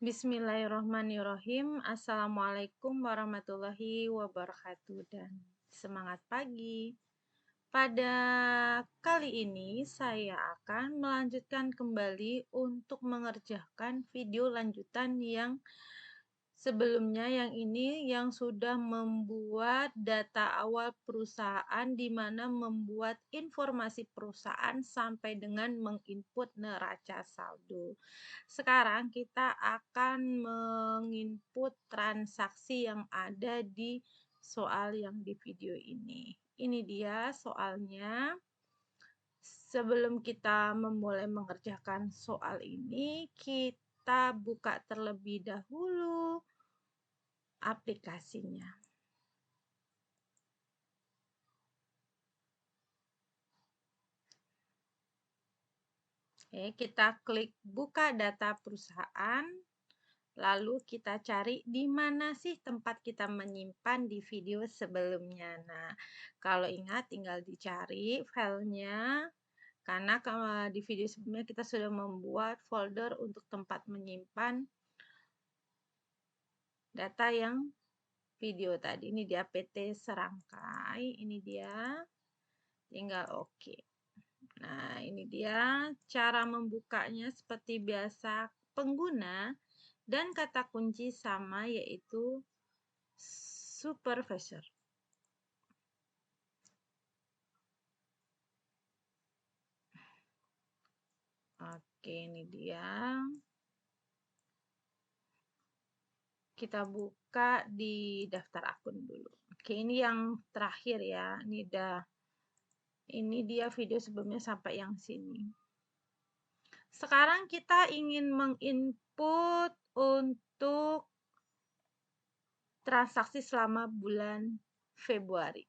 Bismillahirrohmanirrohim. Assalamualaikum warahmatullahi wabarakatuh dan semangat pagi. Pada kali ini saya akan melanjutkan kembali untuk mengerjakan video lanjutan yang sebelumnya, yang sudah membuat data awal perusahaan, di mana membuat informasi perusahaan sampai dengan menginput neraca saldo. Sekarang kita akan menginput transaksi yang ada di soal yang di video ini. Ini dia soalnya. Sebelum kita memulai mengerjakan soal ini, kita buka terlebih dahulu aplikasinya. Oke, kita klik buka data perusahaan, lalu kita cari di mana sih tempat kita menyimpan di video sebelumnya. Nah, kalau ingat tinggal dicari filenya, karena di video sebelumnya kita sudah membuat folder untuk tempat menyimpan data yang video tadi. Ini dia PT Serangkai, ini dia, tinggal oke. Nah, ini dia cara membukanya seperti biasa pengguna dan kata kunci sama, yaitu supervisor. Oke, ini dia. Kita buka di daftar akun dulu. Oke, ini yang terakhir ya. Ini dia video sebelumnya sampai yang sini. Sekarang kita ingin menginput untuk transaksi selama bulan Februari.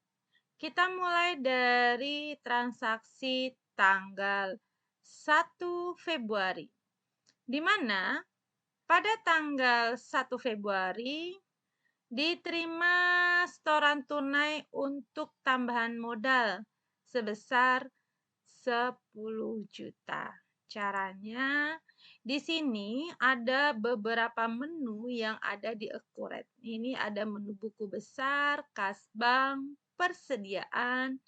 Kita mulai dari transaksi tanggal 1 Februari, di mana pada tanggal 1 Februari diterima setoran tunai untuk tambahan modal sebesar 10 juta. Caranya, di sini ada beberapa menu yang ada di Accurate. Ini ada menu buku besar, kas bank, persediaan,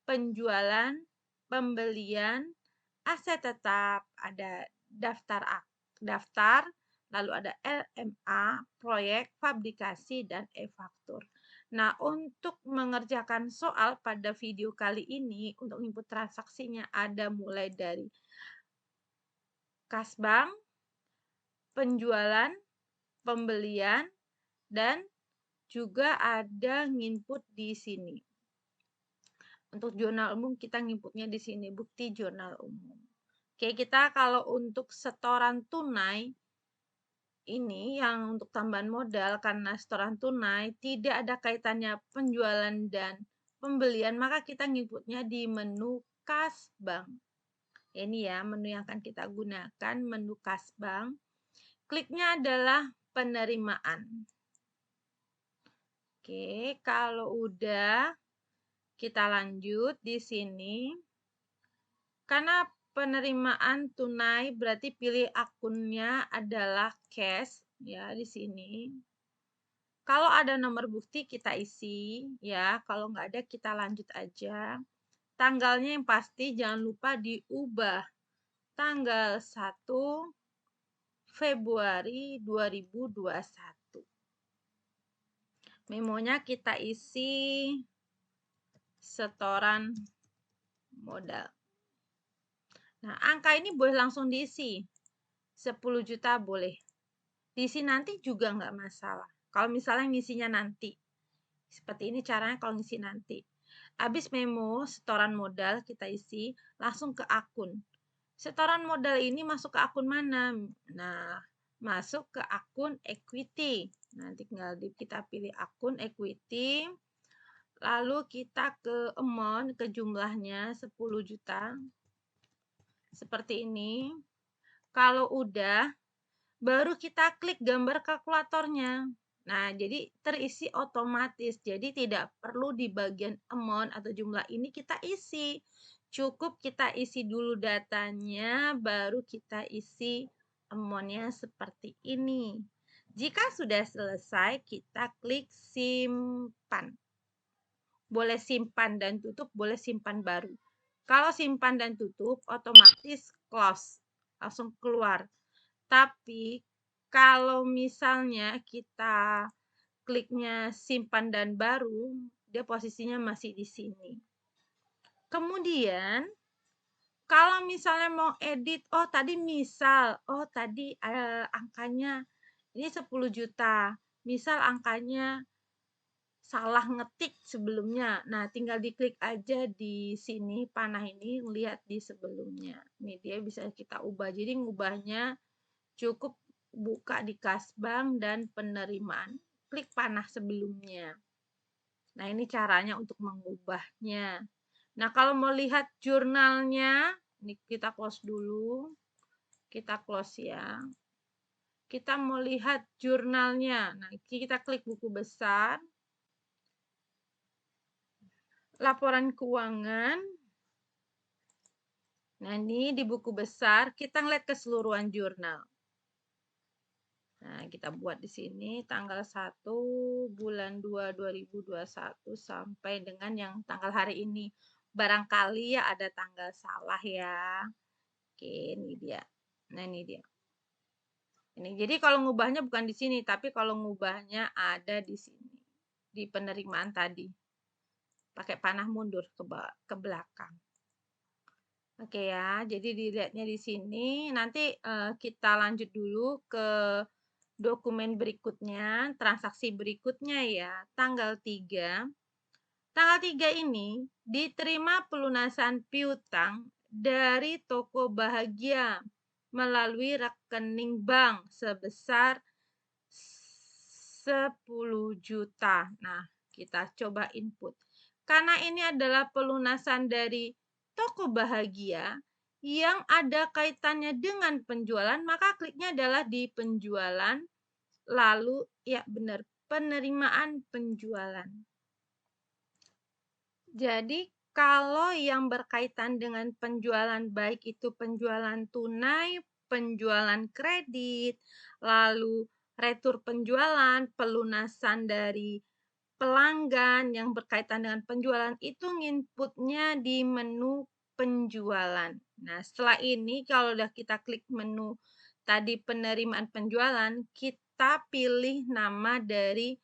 penjualan, pembelian, aset tetap, ada daftar, lalu ada LMA, proyek, fabrikasi, dan e-faktur. Nah, untuk mengerjakan soal pada video kali ini, untuk input transaksinya ada mulai dari kas bank, penjualan, pembelian, dan juga ada nginput di sini. Untuk jurnal umum kita nginputnya di sini, bukti jurnal umum. Oke, kita kalau untuk setoran tunai, ini yang untuk tambahan modal, karena setoran tunai tidak ada kaitannya penjualan dan pembelian, maka kita nginputnya di menu kas bank. Ini ya menu yang akan kita gunakan, menu kas bank. Kliknya adalah penerimaan. Oke, kalau udah kita lanjut di sini. Karena penerimaan tunai berarti pilih akunnya adalah cash ya di sini. Kalau ada nomor bukti kita isi ya, kalau nggak ada kita lanjut aja. Tanggalnya yang pasti jangan lupa diubah. Tanggal 1 Februari 2021. Memonya kita isi setoran modal. Nah, angka ini boleh langsung diisi. 10 juta boleh. Diisi nanti juga nggak masalah. Kalau misalnya ngisinya nanti. Seperti ini caranya kalau ngisi nanti. Habis memo setoran modal kita isi, langsung ke akun. Setoran modal ini masuk ke akun mana? Nah, masuk ke akun equity. Nanti tinggal kita pilih akun equity. Lalu kita ke amount, ke jumlahnya 10 juta. Seperti ini. Kalau udah, baru kita klik gambar kalkulatornya. Nah, jadi terisi otomatis. Jadi tidak perlu di bagian amount atau jumlah ini kita isi. Cukup kita isi dulu datanya, baru kita isi amount-nya seperti ini. Jika sudah selesai, kita klik simpan. Boleh simpan dan tutup, boleh simpan baru. Kalau simpan dan tutup, otomatis close, langsung keluar. Tapi kalau misalnya kita kliknya simpan dan baru, dia posisinya masih di sini. Kemudian, kalau misalnya mau edit, oh tadi angkanya ini 10 juta. Misal angkanya salah ngetik sebelumnya. Nah, tinggal diklik aja di sini panah ini, lihat di sebelumnya. Ini dia bisa kita ubah. Jadi ngubahnya cukup buka di Kasbank dan penerimaan. Klik panah sebelumnya. Nah, ini caranya untuk mengubahnya. Nah, kalau mau lihat jurnalnya, ini kita close dulu. Kita close ya. Kita mau lihat jurnalnya. Nah, kita klik buku besar. Laporan keuangan. Nah, ini di buku besar, kita ngeliat keseluruhan jurnal. Nah, kita buat di sini tanggal 1 bulan 2 2021 sampai dengan yang tanggal hari ini. Barangkali ya ada tanggal salah ya. Oke, ini dia. Nah, ini dia. Ini. Jadi kalau ngubahnya bukan di sini, tapi kalau ngubahnya ada di sini. Di penerimaan tadi. Pakai panah mundur ke belakang. Oke ya, jadi dilihatnya di sini. Nanti kita lanjut dulu ke dokumen berikutnya, transaksi berikutnya ya, tanggal 3. Tanggal 3 ini diterima pelunasan piutang dari Toko Bahagia melalui rekening bank sebesar 10 juta. Nah, kita coba input. Karena ini adalah pelunasan dari Toko Bahagia yang ada kaitannya dengan penjualan, maka kliknya adalah di penjualan, lalu ya benar, penerimaan penjualan. Jadi kalau yang berkaitan dengan penjualan, baik itu penjualan tunai, penjualan kredit, lalu retur penjualan, pelunasan dari pelanggan yang berkaitan dengan penjualan, itu inputnya di menu penjualan. Nah, setelah ini kalau udah kita klik menu tadi penerimaan penjualan, kita pilih nama dari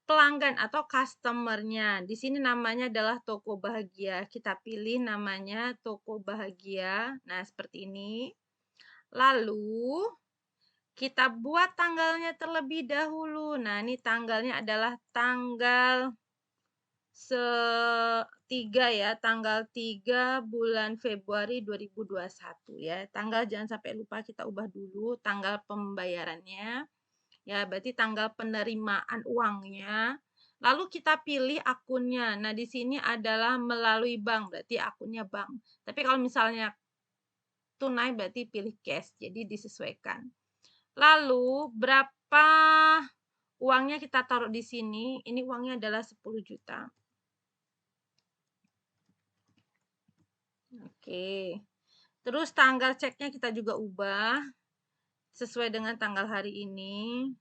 pelanggan atau customer-nya. Di sini namanya adalah Toko Bahagia. Kita pilih namanya Toko Bahagia. Nah, seperti ini. Lalu kita buat tanggalnya terlebih dahulu. Nah, ini tanggalnya adalah tanggal 3 ya, tanggal 3 bulan Februari 2021 ya. Tanggal jangan sampai lupa kita ubah dulu tanggal pembayarannya. Ya, berarti tanggal penerimaan uangnya. Lalu kita pilih akunnya. Nah, di sini adalah melalui bank, berarti akunnya bank. Tapi kalau misalnya tunai berarti pilih cash, jadi disesuaikan. Lalu berapa uangnya kita taruh di sini? Ini uangnya adalah 10 juta. Oke. Terus tanggal ceknya kita juga ubah sesuai dengan tanggal hari ini.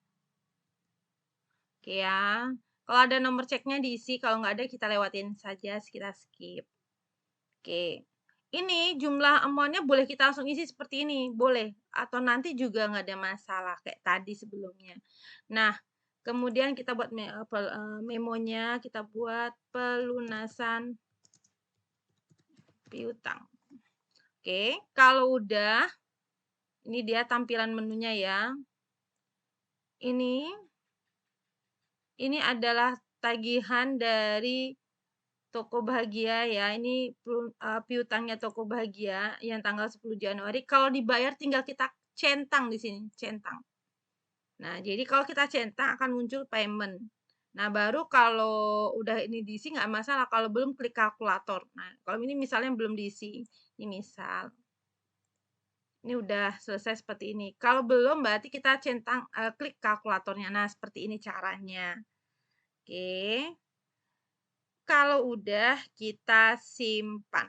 Oke ya. Kalau ada nomor ceknya diisi, kalau nggak ada kita lewatin saja, kita skip. Oke. Ini jumlah amount-nya boleh kita langsung isi seperti ini, boleh. Atau nanti juga nggak ada masalah, kayak tadi sebelumnya. Nah, kemudian kita buat memonya, kita buat pelunasan piutang. Oke, kalau udah, ini dia tampilan menunya ya. Ini adalah tagihan dari Toko Bahagia ya. Ini piutangnya Toko Bahagia yang tanggal 10 Januari. Kalau dibayar tinggal kita centang di sini, centang. Nah, jadi kalau kita centang akan muncul payment. Nah, baru kalau udah ini diisi nggak masalah. Kalau belum klik kalkulator. Nah, kalau ini misalnya belum diisi. Ini misal. Ini udah selesai seperti ini. Kalau belum berarti kita centang klik kalkulatornya. Nah, seperti ini caranya. Oke. Kalau udah kita simpan.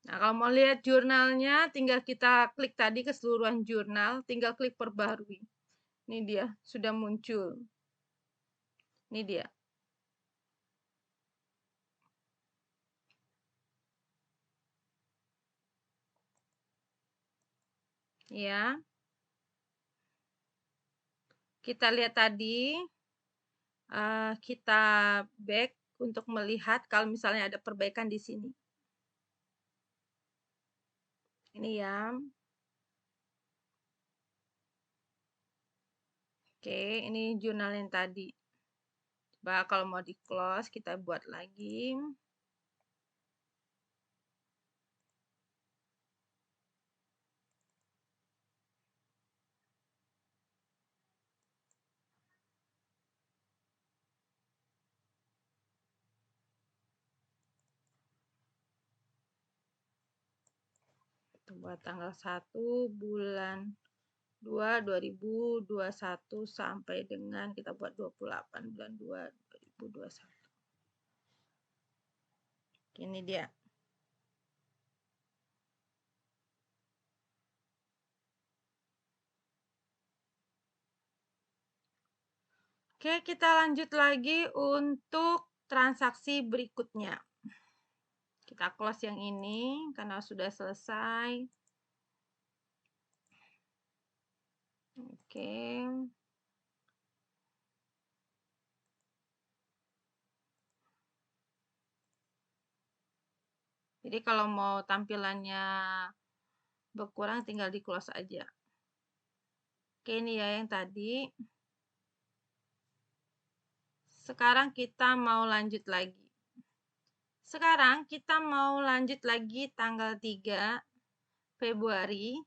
Nah, kalau mau lihat jurnalnya, tinggal kita klik tadi keseluruhan jurnal, tinggal klik perbarui. Ini dia, sudah muncul. Ini dia. Ya. Kita lihat tadi, kita back untuk melihat kalau misalnya ada perbaikan di sini. Ini ya. Oke, ini jurnal yang tadi. Coba kalau mau di close, kita buat lagi. Buat tanggal 1 bulan 2 2021 sampai dengan kita buat 28 bulan 2 2021. Ini dia. Oke, kita lanjut lagi untuk transaksi berikutnya. Kita close yang ini karena sudah selesai. Oke. Jadi kalau mau tampilannya berkurang tinggal di close aja. Oke, ini ya yang tadi. Sekarang kita mau lanjut lagi. Sekarang kita mau lanjut lagi tanggal 3 Februari,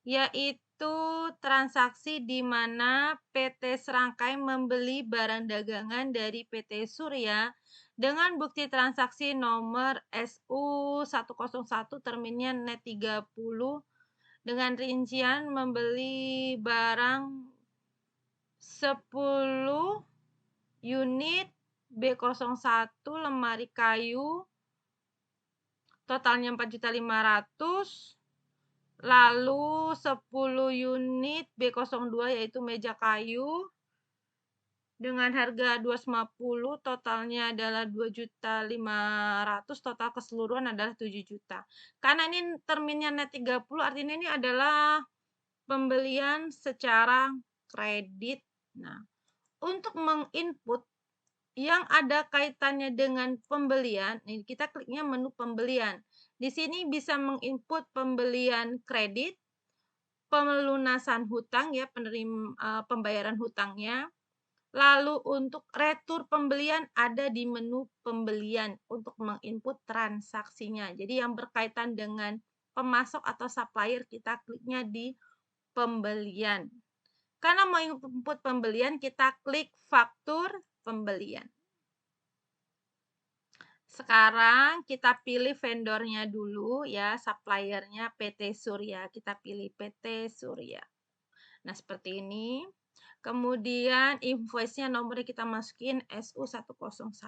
yaitu transaksi di mana PT Serangkai membeli barang dagangan dari PT Surya dengan bukti transaksi nomor SU101 terminnya net 30 dengan rincian membeli barang 10 unit B01 lemari kayu totalnya 4.500.000, lalu 10 unit B02 yaitu meja kayu dengan harga 250, totalnya adalah 2.500.000, total keseluruhan adalah 7 juta. Karena ini terminnya net 30, artinya ini adalah pembelian secara kredit. Nah, untuk menginput yang ada kaitannya dengan pembelian, ini kita kliknya menu pembelian. Di sini bisa menginput pembelian kredit, pelunasan hutang ya, pembayaran hutangnya. Lalu untuk retur pembelian ada di menu pembelian untuk menginput transaksinya. Jadi yang berkaitan dengan pemasok atau supplier kita kliknya di pembelian. Karena mau input pembelian kita klik faktur pembelian. Sekarang kita pilih vendornya dulu ya, suppliernya PT Surya. Kita pilih PT Surya. Nah, seperti ini. Kemudian invoice-nya nomornya kita masukin SU101.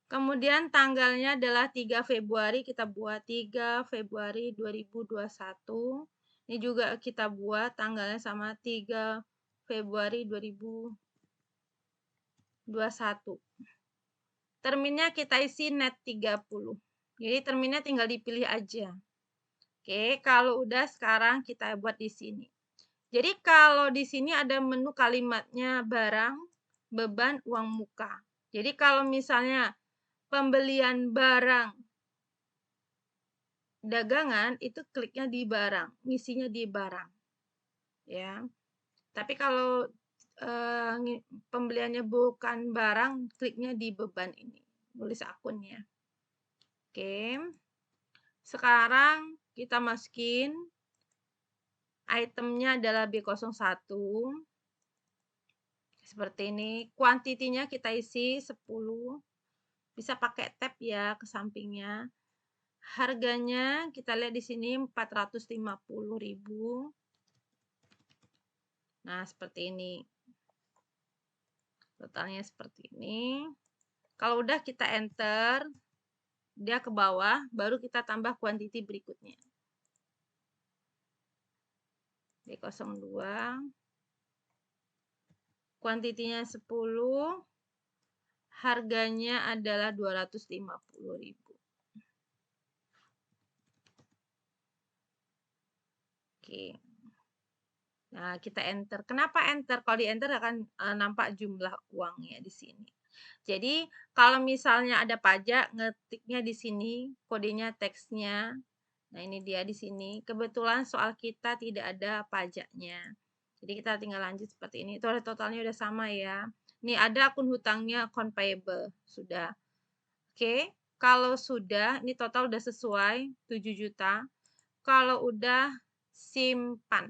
Kemudian tanggalnya adalah 3 Februari, kita buat 3 Februari 2021. Ini juga kita buat tanggalnya sama 3 Februari 2021. Terminnya kita isi net 30. Jadi terminnya tinggal dipilih aja. Oke, kalau udah sekarang kita buat di sini. Jadi kalau di sini ada menu kalimatnya barang, beban, uang muka. Jadi kalau misalnya pembelian barang dagangan itu kliknya di barang, ngisinya di barang. Ya. Tapi kalau pembeliannya bukan barang, kliknya di beban ini. Nulis akunnya. Oke. Sekarang kita masukin itemnya adalah B01. Seperti ini. Kuantitinya kita isi 10. Bisa pakai tab ya ke sampingnya. Harganya kita lihat di sini 450.000. Nah, seperti ini. Totalnya seperti ini. Kalau udah kita enter, dia ke bawah, baru kita tambah kuantiti berikutnya. B02, kuantitinya 10, harganya adalah 250.000. Oke. Nah, kita enter. Kenapa enter? Kalau di enter akan nampak jumlah uangnya di sini. Jadi, kalau misalnya ada pajak, ngetiknya di sini, kodenya, teksnya. Nah, ini dia di sini. Kebetulan soal kita tidak ada pajaknya. Jadi, kita tinggal lanjut seperti ini. Totalnya udah sama ya. Ini ada akun hutangnya, account payable. Sudah. Oke. Kalau sudah, ini total udah sesuai, 7 juta. Kalau udah, simpan.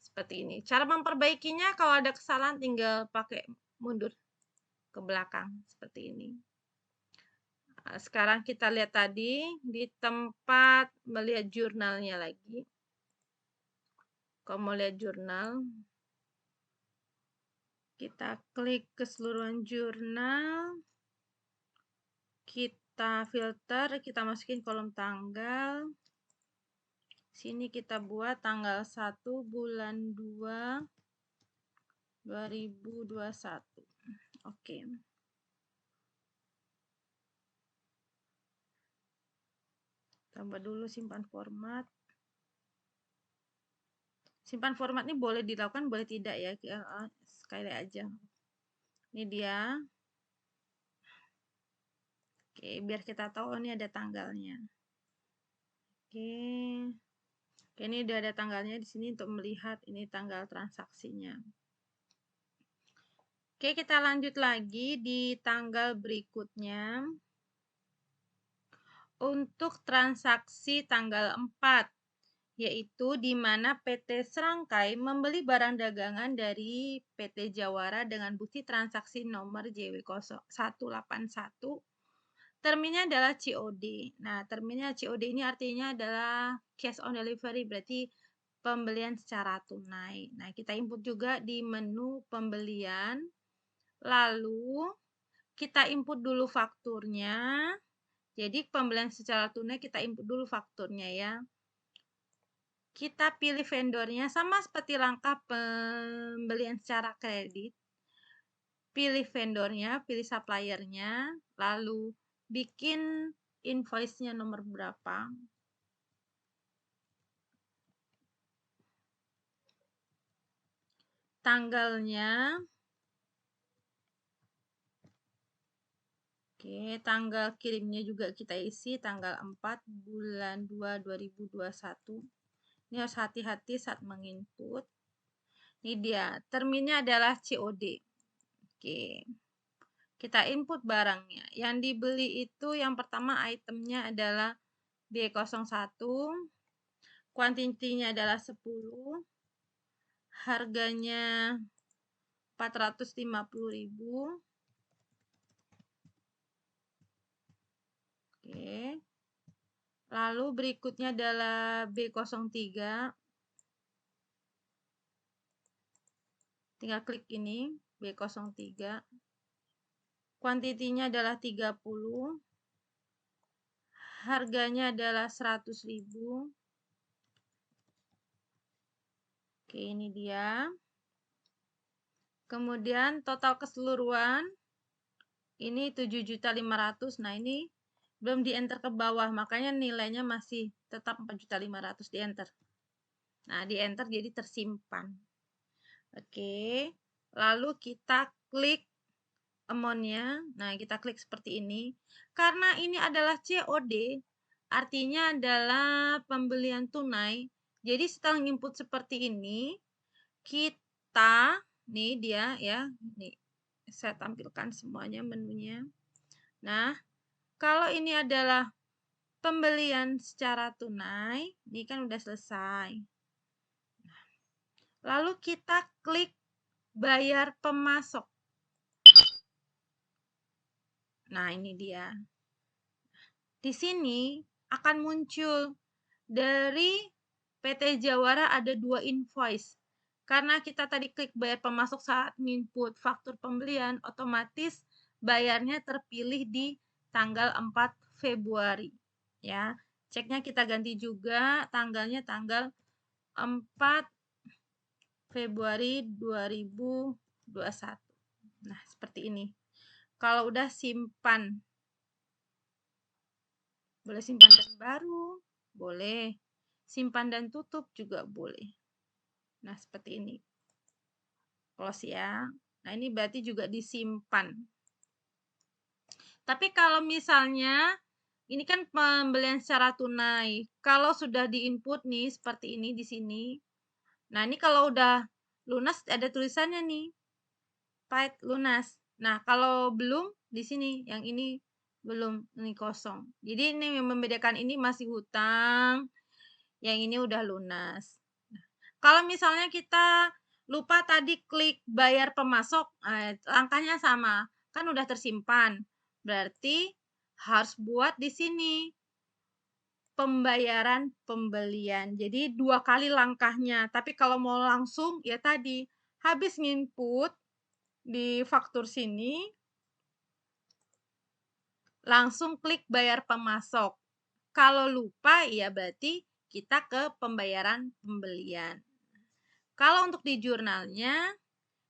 Seperti ini. Cara memperbaikinya kalau ada kesalahan tinggal pakai mundur ke belakang seperti ini. Nah, sekarang kita lihat tadi di tempat melihat jurnalnya lagi. Kalau mau lihat jurnal, kita klik keseluruhan jurnal. Kita filter, kita masukin kolom tanggal. Sini kita buat tanggal 1 bulan 2 2021. Oke. Tambah dulu simpan format. Simpan format ini boleh dilakukan, boleh tidak ya. Sekali aja. Ini dia. Oke, biar kita tahu ini ada tanggalnya. Oke. Ini udah ada tanggalnya di sini untuk melihat ini tanggal transaksinya. Oke, kita lanjut lagi di tanggal berikutnya. Untuk transaksi tanggal 4, yaitu di mana PT Serangkai membeli barang dagangan dari PT Jawara dengan bukti transaksi nomor JW0181. Terminnya adalah COD. Nah, terminnya COD ini artinya adalah cash on delivery, berarti pembelian secara tunai. Nah, kita input juga di menu pembelian. Lalu, kita input dulu fakturnya. Jadi, pembelian secara tunai kita input dulu fakturnya ya. Kita pilih vendornya sama seperti langkah pembelian secara kredit. Pilih vendornya, pilih suppliernya, lalu bikin invoice-nya nomor berapa. Tanggalnya. Oke, tanggal kirimnya juga kita isi tanggal 4 bulan 2 2021. Ini harus hati-hati saat menginput. Ini dia, terminnya adalah COD. Oke. Kita input barangnya. Yang dibeli itu yang pertama itemnya adalah B01. Kuantitinya adalah 10. Harganya 450.000. Oke. Lalu berikutnya adalah B03. Tinggal klik ini, B03. Kuantitinya adalah 30. Harganya adalah 100.000. Oke, ini dia. Kemudian total keseluruhan ini 7.500.000. Nah, ini belum di enter ke bawah, makanya nilainya masih tetap 4.500.000 di enter. Nah, di enter jadi tersimpan. Oke. Lalu kita klik amount-nya. Nah, kita klik seperti ini. Karena ini adalah COD, artinya adalah pembelian tunai. Jadi setelah input seperti ini, kita, nih dia ya, nih saya tampilkan semuanya menunya. Nah, kalau ini adalah pembelian secara tunai, ini kan udah selesai. Lalu kita klik bayar pemasok. Nah, ini dia. Di sini akan muncul dari PT Jawara ada 2 invoice. Karena kita tadi klik bayar pemasok saat input faktur pembelian, otomatis bayarnya terpilih di tanggal 4 Februari, ya. Ceknya kita ganti juga, tanggalnya tanggal 4 Februari 2021. Nah, seperti ini. Kalau udah simpan. Boleh simpan dan baru, boleh. Simpan dan tutup juga boleh. Nah, seperti ini. Close ya. Nah, ini berarti juga disimpan. Tapi kalau misalnya ini kan pembelian secara tunai. Kalau sudah diinput nih seperti ini di sini. Nah, ini kalau udah lunas ada tulisannya nih. Paid lunas. Nah, kalau belum di sini yang ini belum, ini kosong. Jadi ini yang membedakan ini masih hutang, yang ini udah lunas. Nah, kalau misalnya kita lupa tadi klik bayar pemasok, langkahnya sama, kan udah tersimpan. Berarti harus buat di sini pembayaran pembelian. Jadi 2 kali langkahnya. Tapi kalau mau langsung ya tadi habis nginput di faktur sini, langsung klik bayar pemasok. Kalau lupa ya berarti kita ke pembayaran pembelian. Kalau untuk di jurnalnya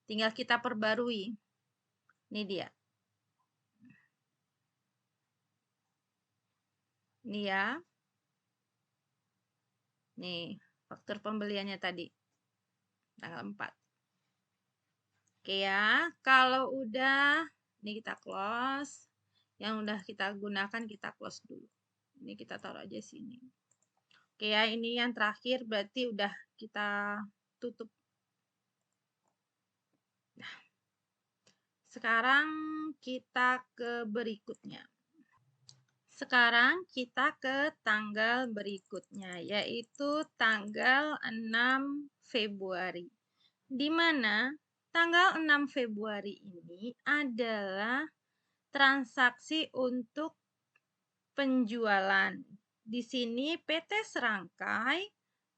tinggal kita perbarui. Ini dia. Ini ya. Nih, faktur pembeliannya tadi. Tanggal 4. Oke ya, kalau udah ini kita close. Yang udah kita gunakan kita close dulu. Ini kita taruh aja sini. Oke ya, ini yang terakhir berarti udah kita tutup. Nah, sekarang kita ke berikutnya. Sekarang kita ke tanggal berikutnya, yaitu tanggal 6 Februari. Di mana tanggal 6 Februari ini adalah transaksi untuk penjualan. Di sini PT Serangkai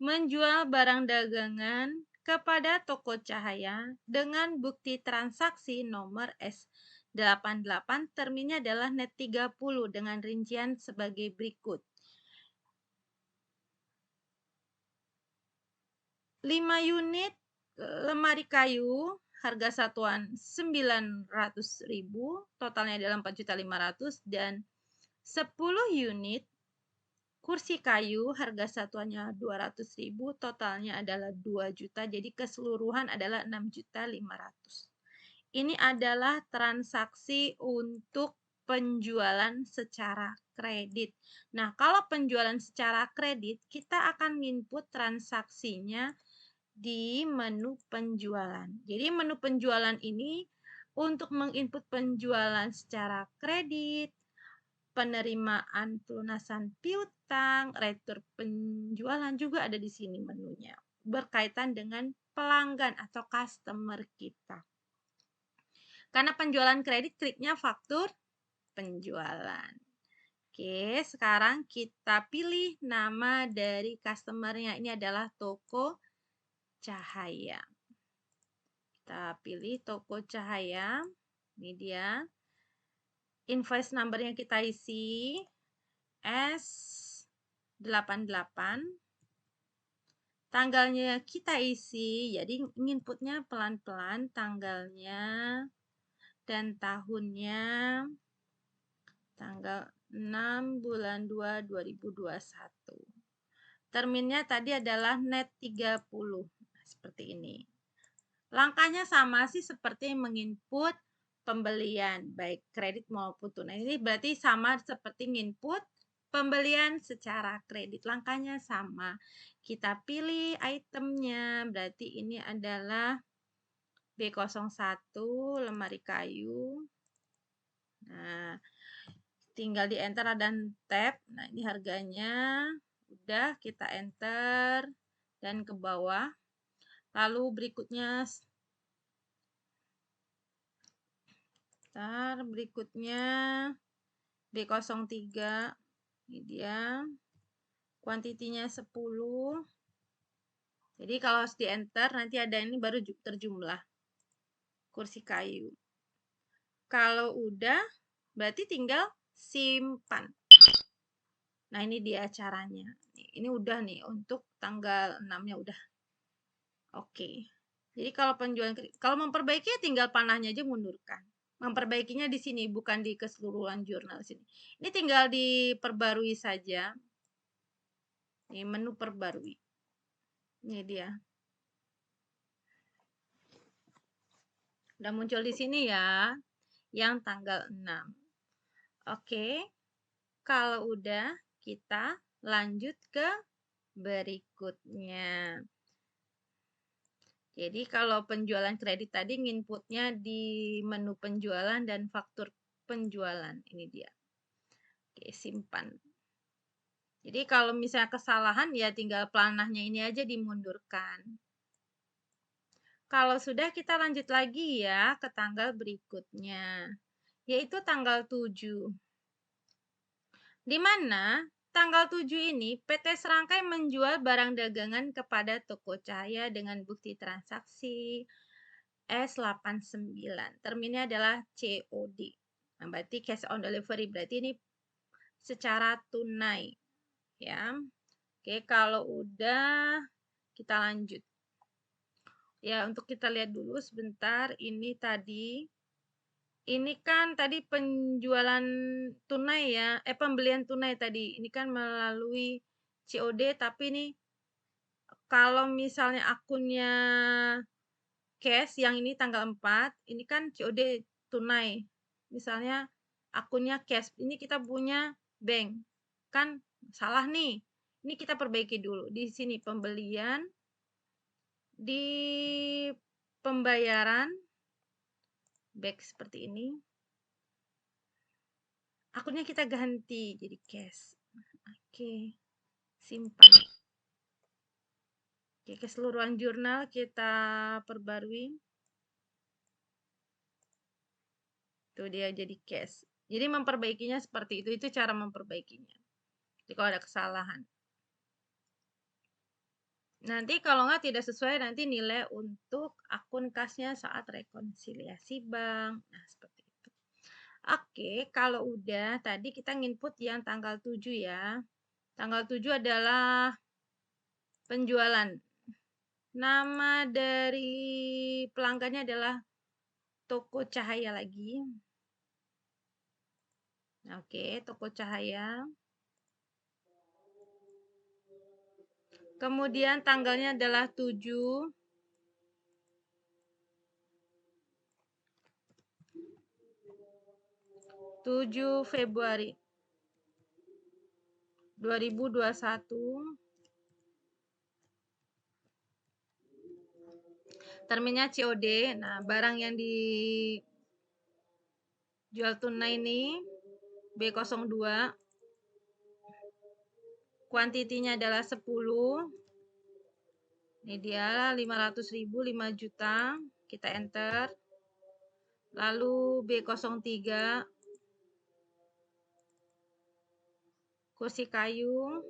menjual barang dagangan kepada toko cahaya dengan bukti transaksi nomor S88, terminnya adalah net 30 dengan rincian sebagai berikut. 5 unit lemari kayu harga satuan 900.000, totalnya adalah 4.500.000, dan 10 unit kursi kayu harga satuannya 200.000, totalnya adalah 2 juta, jadi keseluruhan adalah 6.500.000. Ini adalah transaksi untuk penjualan secara kredit. Nah, kalau penjualan secara kredit, kita akan input transaksinya di menu penjualan. Jadi menu penjualan ini untuk menginput penjualan secara kredit, penerimaan pelunasan piutang, retur penjualan juga ada di sini menunya. Berkaitan dengan pelanggan atau customer kita. Karena penjualan kredit kliknya faktur penjualan. Oke, sekarang kita pilih nama dari customer-nya. Ini adalah toko cahaya. Kita pilih toko cahaya. Ini dia. Invoice number yang kita isi S88. Tanggalnya kita isi, jadi inputnya pelan-pelan, tanggalnya dan tahunnya tanggal 6 bulan 2 2021. Terminnya tadi adalah net 30. Nah, seperti ini. Langkahnya sama sih seperti menginput pembelian, baik kredit maupun tunai. Ini berarti sama seperti menginput pembelian secara kredit. Langkahnya sama. Kita pilih itemnya, berarti ini adalah B01 lemari kayu. Nah, tinggal di enter dan tab. Nah, ini harganya udah kita enter dan ke bawah. Lalu berikutnya B03, ini dia. Kuantitinya 10. Jadi kalau harus di enter nanti ada ini baru terjumlah kursi kayu. Kalau udah berarti tinggal simpan. Nah, ini dia caranya. Ini udah nih untuk tanggal 6-nya udah. Oke. Jadi kalau memperbaiki tinggal panahnya aja mundurkan. Memperbaikinya di sini bukan di keseluruhan jurnal sini. Ini tinggal diperbarui saja. Ini menu perbarui. Ini dia. Udah muncul di sini ya, yang tanggal 6. Oke. Kalau udah, kita lanjut ke berikutnya. Jadi kalau penjualan kredit tadi inputnya di menu penjualan dan faktur penjualan. Ini dia. Oke, simpan. Jadi kalau misalnya kesalahan ya tinggal panahnya ini aja dimundurkan. Kalau sudah kita lanjut lagi ya ke tanggal berikutnya, yaitu tanggal 7. Di mana tanggal 7 ini PT Serangkai menjual barang dagangan kepada toko cahaya dengan bukti transaksi S89. Terminnya adalah COD. Nah, berarti cash on delivery. Berarti ini secara tunai. Ya. Oke, kalau udah kita lanjut. Ya, untuk kita lihat dulu sebentar. Ini tadi. Ini kan tadi penjualan tunai ya. Pembelian tunai tadi. Ini kan melalui COD. Tapi ini kalau misalnya akunnya cash yang ini tanggal 4, ini kan COD tunai. Misalnya akunnya cash, ini kita punya bank. Kan salah nih. Ini kita perbaiki dulu. Di sini pembelian, di pembayaran, back seperti ini. Akunnya kita ganti jadi cash. Oke, simpan. Oke, keseluruhan jurnal kita perbarui. Itu dia jadi cash. Jadi memperbaikinya seperti itu cara memperbaikinya. Jadi kalau ada kesalahan. Nanti kalau nggak tidak sesuai nanti nilai untuk akun kasnya saat rekonsiliasi bank. Nah, seperti itu. Oke, kalau udah tadi kita input yang tanggal 7 ya. Tanggal 7 adalah penjualan. Nama dari pelanggannya adalah Toko Cahaya lagi. Oke, Toko Cahaya. Kemudian tanggalnya adalah 7 Februari 2021. Terminnya COD. Nah, barang yang dijual tunai ini B02. Kuantitinya adalah 10. Ini dia 500.000, 5 juta. Kita enter. Lalu B03. Kursi kayu.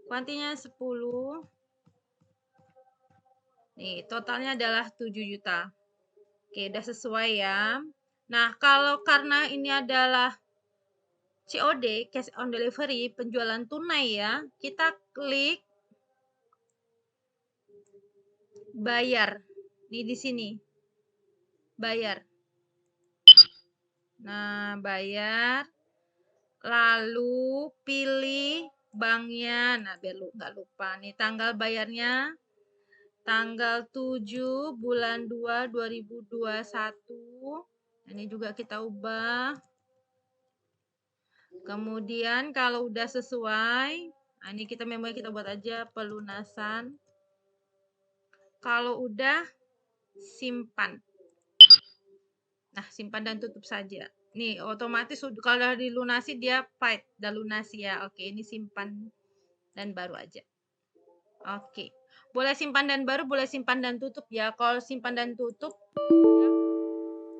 Kuantinya 10. Nih, totalnya adalah 7 juta. Oke, udah sesuai ya. Nah, kalau karena ini adalah COD, cash on delivery, penjualan tunai ya, kita klik bayar. Nih di sini. Bayar. Nah, bayar. Lalu pilih banknya. Nah, biar nggak lupa. Nih tanggal bayarnya tanggal 7 bulan 2 2021. Ini juga kita ubah. Kemudian kalau udah sesuai, nah ini kita memori kita buat aja pelunasan. Kalau udah simpan. Nah, simpan dan tutup saja. Nih, otomatis kalau udah dilunasi dia paid, udah lunasi ya. Oke, ini simpan dan baru aja. Oke. Boleh simpan dan baru, boleh simpan dan tutup ya. Kalau simpan dan tutup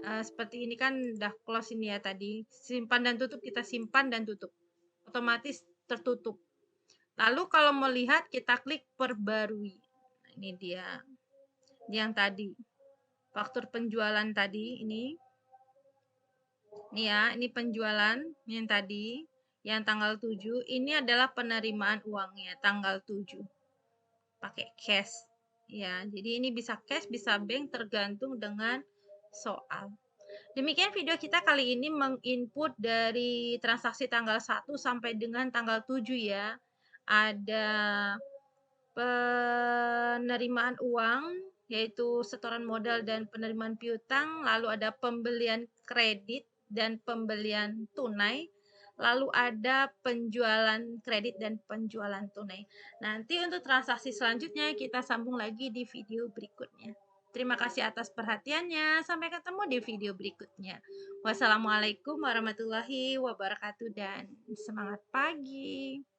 seperti ini kan udah close ini ya tadi. Simpan dan tutup, kita simpan dan tutup. Otomatis tertutup. Lalu kalau mau lihat kita klik perbarui. Nah, ini dia. Yang tadi. Faktur penjualan tadi ini. Nih ya, ini penjualan yang tadi, yang tanggal 7, ini adalah penerimaan uangnya tanggal 7. Pakai cash. Ya, jadi ini bisa cash, bisa bank tergantung dengan soal. Demikian video kita kali ini menginput dari transaksi tanggal 1 sampai dengan tanggal 7 ya. Ada penerimaan uang, yaitu setoran modal dan penerimaan piutang, lalu ada pembelian kredit dan pembelian tunai, lalu ada penjualan kredit dan penjualan tunai. Nanti untuk transaksi selanjutnya kita sambung lagi di video berikutnya. Terima kasih atas perhatiannya. Sampai ketemu di video berikutnya. Wassalamualaikum warahmatullahi wabarakatuh dan semangat pagi.